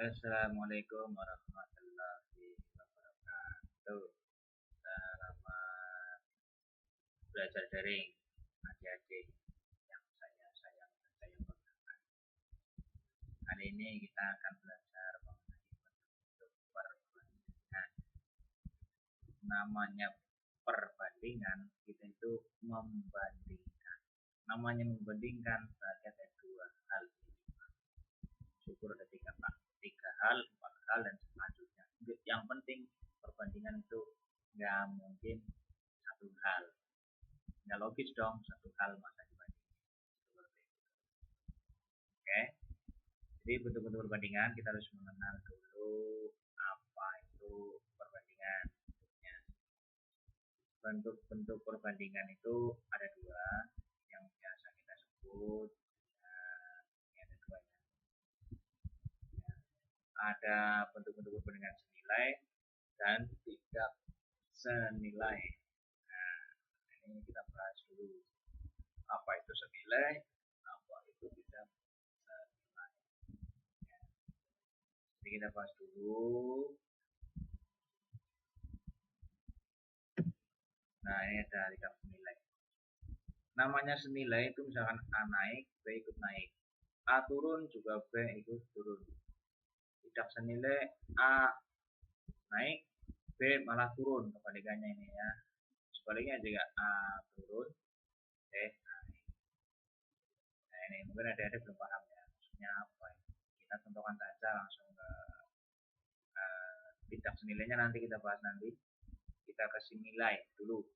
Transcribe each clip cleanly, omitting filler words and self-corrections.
Assalamualaikum warahmatullahi wabarakatuh. Selamat belajar daring, adik-adik yang saya sayang dan saya banggakan. Kali ini kita akan belajar mengenai bentuk perbandingan. Namanya perbandingan, kita itu membandingkan. Namanya membandingkan berarti ada dua hal. Syukur ada tiga hal, empat hal, dan selanjutnya. Yang penting perbandingan itu nggak mungkin satu hal, nggak logis dong satu hal masa dibandingin seperti itu. Oke, jadi bentuk-bentuk perbandingan kita harus mengenal dulu apa itu perbandingan. Bentuk-bentuk perbandingan itu ada dua yang biasa kita sebut ada dua ya. Ada bentuk-bentuk perbandingan senilai dan tidak senilai. Nah, ini kita bahas dulu apa itu senilai, apa itu tidak senilai. Jadi kita bahas dulu. Nah, ini ada tidak senilai. Namanya senilai itu misalkan A naik, B ikut naik. A turun juga B ikut turun. Tidak senilai A naik, B malah turun, kebalikannya ini ya. Sebaliknya juga A turun, B naik. Nah, ini mungkin ada belum paham ya, maksudnya apa ya. Kita contohkan saja langsung ke tidak senilainya, nanti kita bahas nanti. Kita kasih nilai dulu.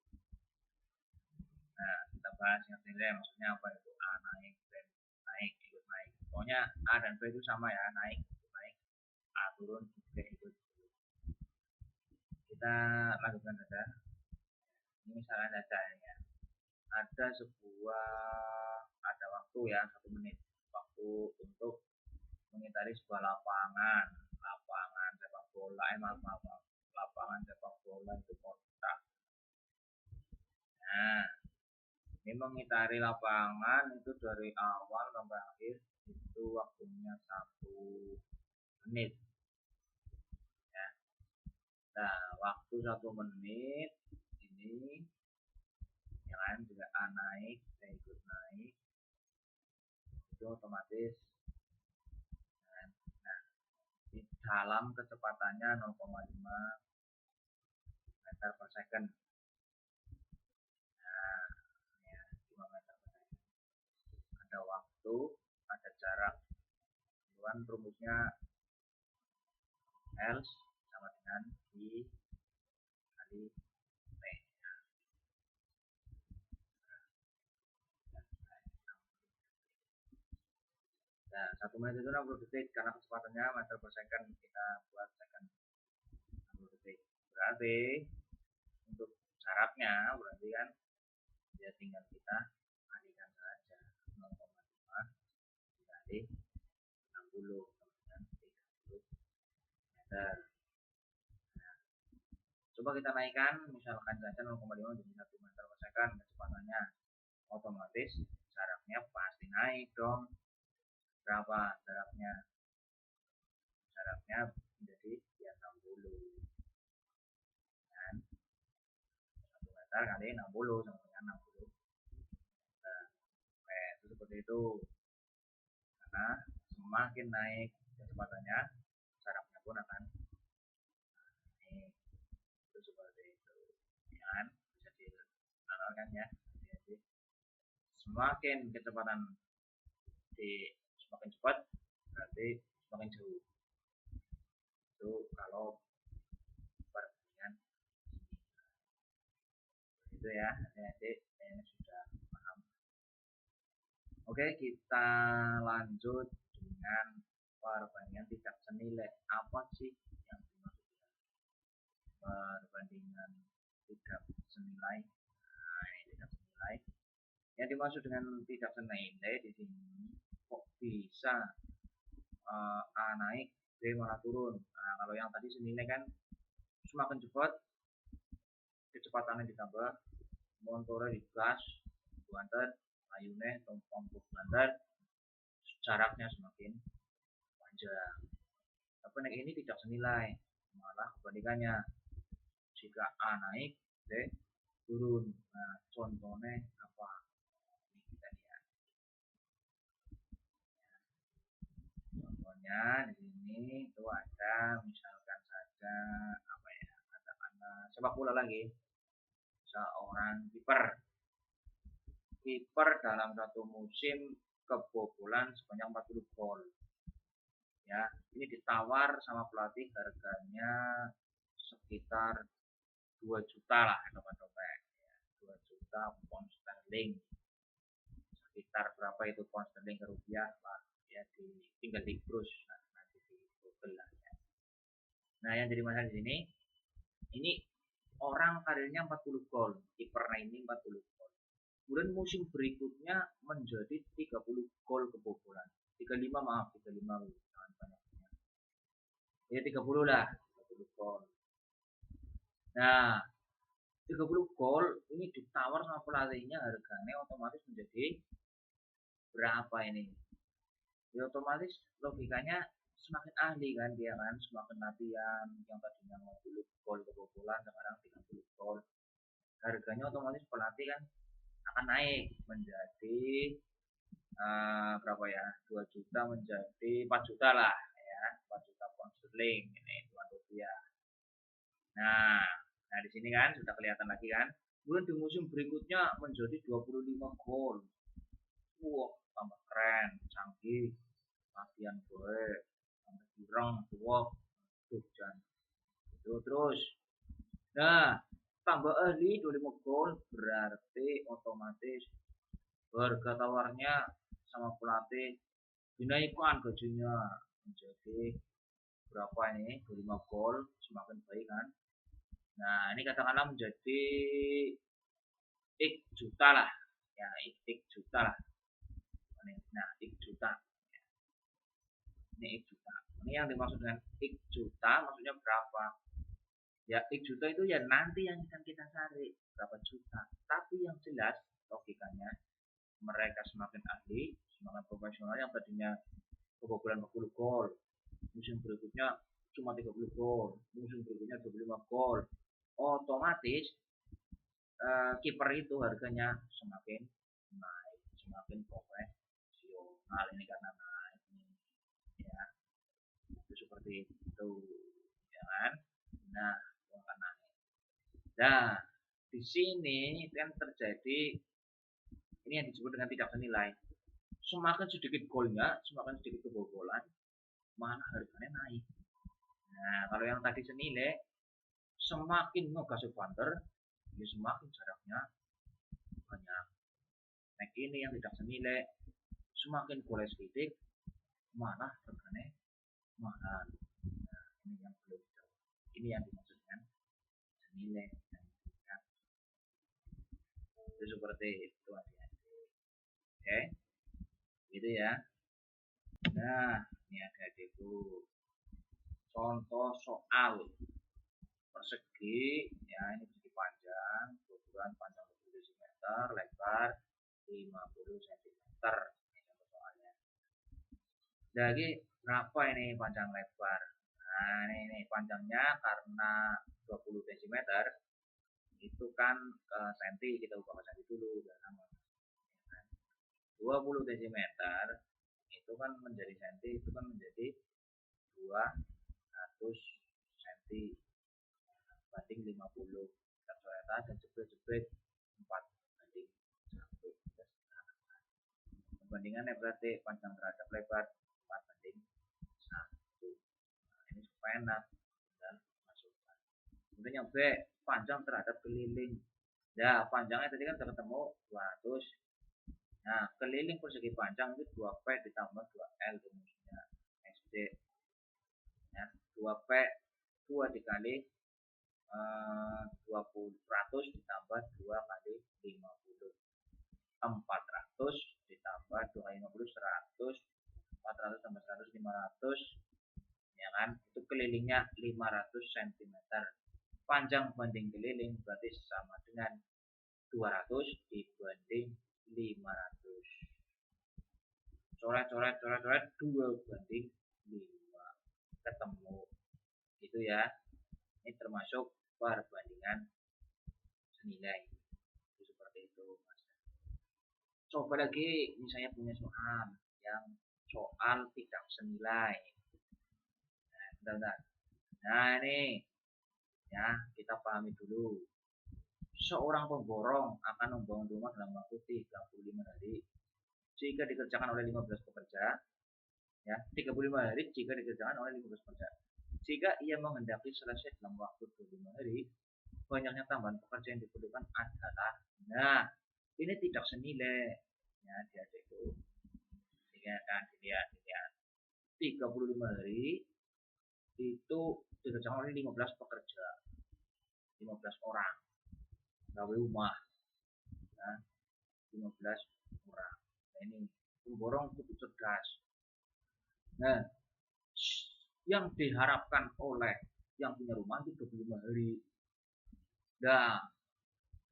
Nah, kita bahas yang senilai maksudnya apa itu. A naik, B naik, ikut naik. Pokoknya A dan B itu sama ya, naik, ikut naik. A turun, B ikut turun. Kita lakukan saja. Ini misalnya saja ya. Ada waktu ya, 1 menit waktu untuk mengitari sebuah lapangan sepak bola, lapangan sepak bola itu kotak. Nah, ini mengitari lapangan itu dari awal sampai akhir itu waktunya 1 menit ya. Nah, waktu 1 menit ini yang lain juga A naik, B ikut naik, itu otomatis. Nah, di dalam kecepatannya 0,5 meter per second. Nah, ya, 5 meter per second. Ada waktu, ada jarak. Kemudian rumusnya L sama dengan I kali T. Nah, 1 menit itu 60 detik karena kecepatannya meter per second, kita buat second 60 detik. Berarti untuk jaraknya berarti kan ya tinggal kita kalikan saja 0,5 dikali 60 kemudian 30 meter. Nah, coba kita naikkan misalkan saja 0,5 jadi 1 meter per second kecepatannya, otomatis jaraknya pasti naik dong. Berapa jaraknya? Jaraknya menjadi ya 60 kan, 1 meter kali 60 sama dengan 60 meter. Oke, itu seperti itu. Karena semakin naik kecepatannya, jaraknya pun akan naik. Itu seperti itu. Ya kan? Bisa dianalkan ya. Jadi semakin kecepatan semakin cepat berarti semakin jauh. Itu kalau perbandingan itu ya, adik-adik ini sudah paham. Oke, kita lanjut dengan perbandingan tidak senilai. Apa sih yang dimaksud perbandingan tidak senilai? Nah, ini tidak senilai. Yang dimaksud dengan tidak senilai di sini kok bisa A naik, B malah turun. Nah, kalau yang tadi senilai kan semakin cepat kecepatannya ditambah, motornya digas, banter, layune, tompok banter, jaraknya semakin panjang. pendek ini tidak senilai, malah kebalikannya. Jika A naik, B turun. Nah, contohnya apa? Ini kita lihat. Contohnya di sini itu ada misalkan saja apa ya? Katakanlah sepak bola lagi. Seorang kiper. Kiper dalam satu musim kebobolan sebanyak 40 gol. Ya, ini ditawar sama pelatih harganya sekitar 2 juta lah teman-teman ya, 2 juta pound sterling, sekitar berapa itu pound sterling ke rupiah pak ya, tinggal di cross nanti di Google lah ya. Nah yang jadi masalah di sini, ini orang karirnya 40 gol, kipernya ini 40 gol, kemudian musim berikutnya menjadi 30 gol kebobolan, 35 maaf 35 jangan banyaknya ya, 30 lah 30 gol. Nah 30 gol ini ditawar sama pelatihnya harganya otomatis menjadi berapa ini? Ya otomatis logikanya semakin ahli kan dia kan, semakin latihan, yang tadinya 50 gol kebobolan sekarang 30 gol. Harganya otomatis pelatih kan akan naik menjadi berapa ya? 2 juta menjadi 4 juta lah ya, 4 juta pound sterling ini tuan rupiah. Nah di sini kan sudah kelihatan lagi kan. Kemudian di musim berikutnya menjadi 25 gol. Wah, tambah keren, canggih, latihan gue, tambah kurang, tua, hujan. Itu terus. Nah, tambah ahli 25 gol berarti otomatis harga tawarnya sama pelatih dinaikkan gajinya menjadi berapa ini? 25 gol semakin baik kan. Nah, ini katakanlah menjadi X juta lah. Ya, X juta lah. Nah, X juta. Ini X juta. Ini yang dimaksud dengan X juta maksudnya berapa? Ya, X juta itu ya nanti yang akan kita cari berapa juta. Tapi yang jelas logikanya mereka semakin ahli, semakin profesional, yang tadinya kebobolan 40 gol, musim berikutnya cuma 30 gol, musim berikutnya 25 gol, otomatis kiper itu harganya semakin naik, semakin profesional ini karena naik ya, itu seperti itu ya kan. Nah akan naik. Nah di sini kan terjadi ini yang disebut dengan tidak senilai. Semakin sedikit golnya, semakin sedikit kebobolan, mana harganya naik. Nah kalau yang tadi senilai, semakin ngegas banter, ya semakin jaraknya banyak. Nah ini yang tidak senilai, semakin golnya sedikit, malah harganya mahal. Nah ini yang belum jauh. Ini yang dimaksudkan senilai. Nah, itu seperti itu adik-adik. Oke, gitu ya. Nah ini adik-adikku, contoh soal persegi ya, ini persegi panjang, ukuran panjang 20 cm, lebar 50 cm. Ini soalnya. Jadi berapa ini panjang lebar? Nah ini panjangnya karena 20 cm itu kan senti, kita ubah ke senti dulu udah sama. 20 cm itu kan menjadi senti, itu kan menjadi 200 cm banding 50. Kita coret dan jepret 4 banding 1. Perbandingannya berarti panjang terhadap lebar 4 banding 1. Nah, ini supaya enak dan masukkan. Kemudian yang B, panjang terhadap keliling. Ya, panjangnya tadi kan sudah ketemu 200. Nah, keliling persegi panjang itu 2P ditambah 2L rumusnya SD. Ya, 2P 2 dikali 20 100 ditambah 2 kali 50. 400 ditambah 2 kali 50 100. 400 tambah 100 500 ya kan, itu kelilingnya 500 cm. Panjang banding keliling berarti sama dengan 200 dibanding 500. Coret 2 banding 5 ketemu ya. Ini termasuk perbandingan senilai. Seperti itu, Mas. Coba lagi misalnya punya soal yang soal tidak senilai. Nah, bentar. Nah, ini ya, kita pahami dulu. Seorang pemborong akan membangun rumah dalam waktu 35 hari jika dikerjakan oleh 15 pekerja. Ya, 35 hari jika dikerjakan oleh 15 pekerja. Jika ia menghendaki selesai dalam waktu 25 hari, banyaknya tambahan pekerja yang diperlukan adalah, nah, ini tidak senilai. Ya, diadik itu. Dilihat. 35 hari itu dikerjakan oleh 15 pekerja. 15 orang. Gawe rumah. Ya, 15 orang. Nah, ini pemborong cukup cerdas. Nah, yang diharapkan oleh yang punya rumah itu 25 hari. Nah,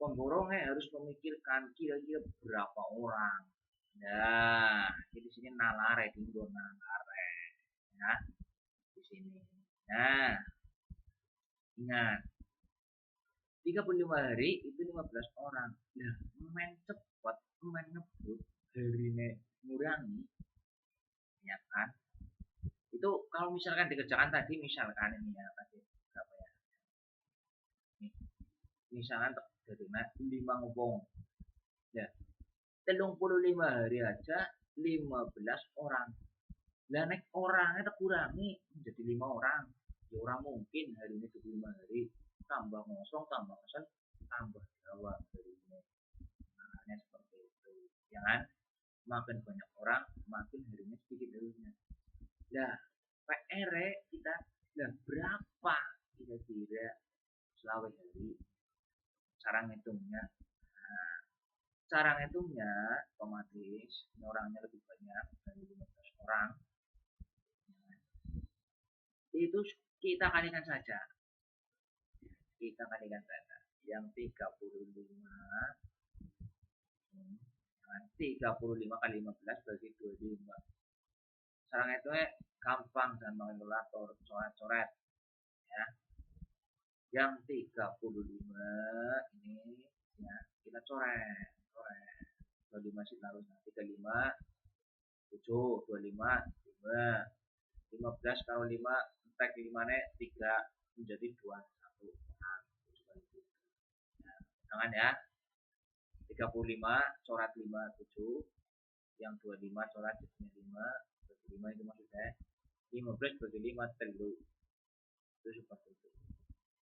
pemborongnya harus memikirkan kira-kira berapa orang. Nah, di sini nalare dulu nalare. Ya, di sini. Nah, ingat 35 hari itu 15 orang. Nah, main cepat, main ngebut hari ini ngurangi, ya kan? Itu kalau misalkan dikerjakan tadi, misalkan ini ya tadi berapa ya? Nih, misalkan dari 5 ngobong. Ya, 35 hari aja 15 orang. Lah nek orangnya terkurangi menjadi 5 orang. Ya orang mungkin hari ini 25 hari tambah kosong tambah kosong tambah jawab hari ini. Nah, seperti itu. Jangan makin banyak orang makin harinya sedikit harinya. Nah, PR kita lah berapa kira-kira selawe hari cara ngitungnya. Nah, cara ngitungnya otomatis orangnya lebih banyak dari 15 orang. Itu kita kalikan saja. Kita kalikan saja. Yang 35 35 kali 15 bagi 25. Sekarang itu gampang dan kalkulator coret-coret ya. Yang 35 ini ya kita coret 25 sih harus 35 7 25 5 15 kalau 5 entek 5 nya 3 menjadi 21. Nah, tangan ya 35 coret 5 7 yang 25 coret 5 bagi 5 itu maksudnya 15 bagi 5 telu itu seperti itu.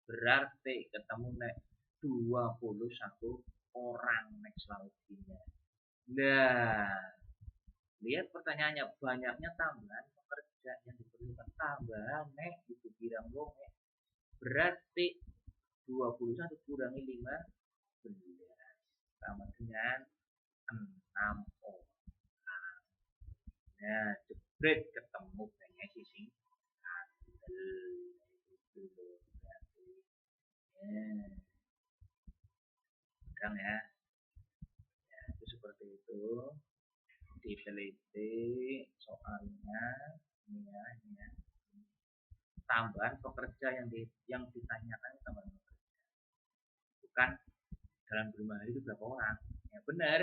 Berarti ketemu nek 21 orang nek selanjutnya. Nah, lihat pertanyaannya, banyaknya tambahan pekerja yang diperlukan tambahan nek itu bilang wong nek. Berarti 21 kurangi 5 sama dengan 6 orang. Nah, jebret ketemu kayaknya sisi handel itu berarti. Kan ya. Ya, itu seperti itu. Diteliti soalnya ini ya. Tambahan pekerja yang ditanyakan tambahan pekerja. Bukan dalam 5 hari itu berapa orang. Ya benar,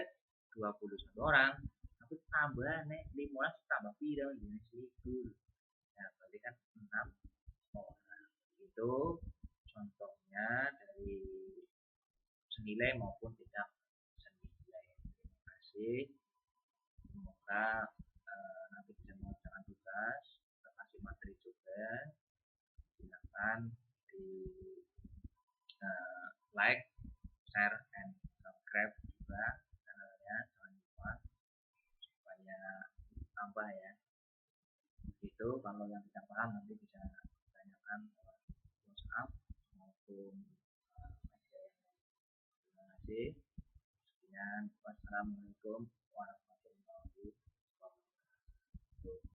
21 orang. Tapi tambahannya 15 tambah pira jenis itu. Nah, berarti kan 6 orang. Itu contohnya dari senilai maupun tidak senilai. Terima kasih. Semoga nanti bisa mengerjakan tugas. Kita kasih materi juga. Silakan di like, share, and subscribe juga channelnya, jangan lupa supaya tambah ya. Itu kalau yang tidak paham nanti bisa tanyakan lewat WhatsApp maupun media yang lain. Terima kasih. Sekian, wassalamualaikum warahmatullahi wabarakatuh.